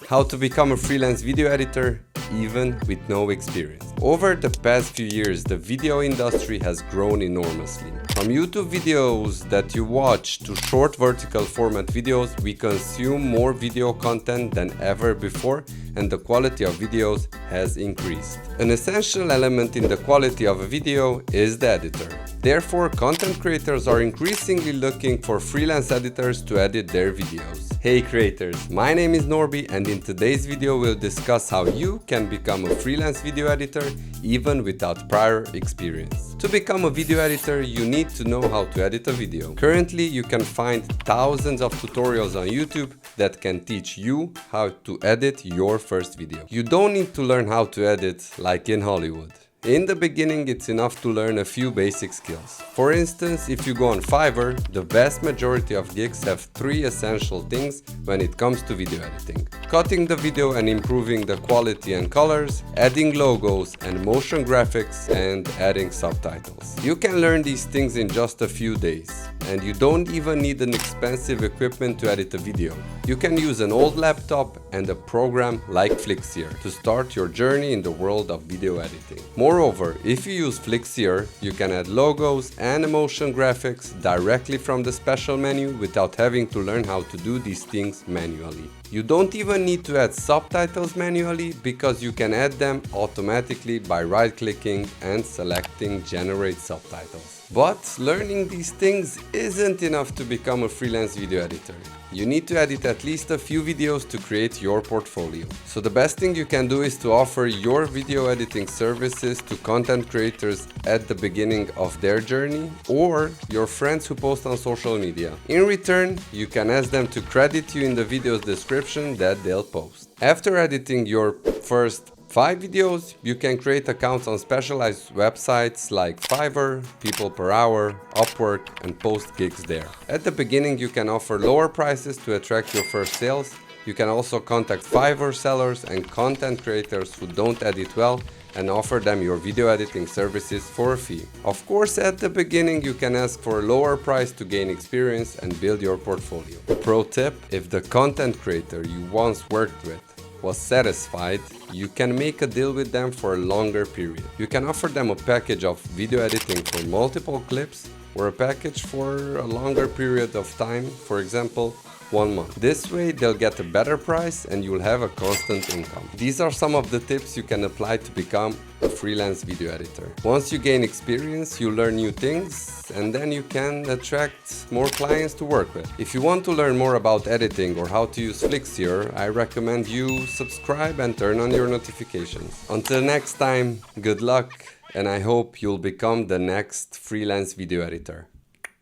How to become a freelance video editor even with no experience. Over the past few years, the video industry has grown enormously. From YouTube videos that you watch to short vertical format videos, we consume more video content than ever before, and the quality of videos has increased. An essential element in the quality of a video is the editor. Therefore, content creators are increasingly looking for freelance editors to edit their videos. Hey creators, my name is Norby, and in today's video we'll discuss how you can become a freelance video editor even without prior experience. To become a video editor, you need to know how to edit a video. Currently, you can find thousands of tutorials on YouTube that can teach you how to edit your first video. You don't need to learn how to edit like in Hollywood. In the beginning, it's enough to learn a few basic skills. For instance, if you go on Fiverr, the vast majority of gigs have 3 essential things when it comes to video editing: cutting the video and improving the quality and colors, adding logos and motion graphics, and adding subtitles. You can learn these things in just a few days, and you don't even need an expensive equipment to edit a video. You can use an old laptop and a program like Flixier to start your journey in the world of video editing. Moreover, if you use Flixier, you can add logos and motion graphics directly from the special menu without having to learn how to do these things manually. You don't even need to add subtitles manually because you can add them automatically by right-clicking and selecting Generate Subtitles. But learning these things isn't enough to become a freelance video editor. You need to edit at least a few videos to create your portfolio. So the best thing you can do is to offer your video editing services to content creators at the beginning of their journey, or your friends who post on social media. In return, you can ask them to credit you in the video's description that they'll post. After editing your first 5 videos, you can create accounts on specialized websites like Fiverr, People Per Hour, Upwork, and post gigs there. At the beginning, you can offer lower prices to attract your first sales. You can also contact Fiverr sellers and content creators who don't edit well and offer them your video editing services for a fee. Of course, at the beginning, you can ask for a lower price to gain experience and build your portfolio. Pro tip: if the content creator you once worked with was satisfied, you can make a deal with them for a longer period. You can offer them a package of video editing for multiple clips, or a package for a longer period of time, for example, 1 month. This way they'll get a better price and you'll have a constant income. These are some of the tips you can apply to become a freelance video editor. Once you gain experience, you learn new things, and then you can attract more clients to work with. If you want to learn more about editing or how to use Flixier, I recommend you subscribe and turn on your notifications. Until next time, good luck, and I hope you'll become the next freelance video editor.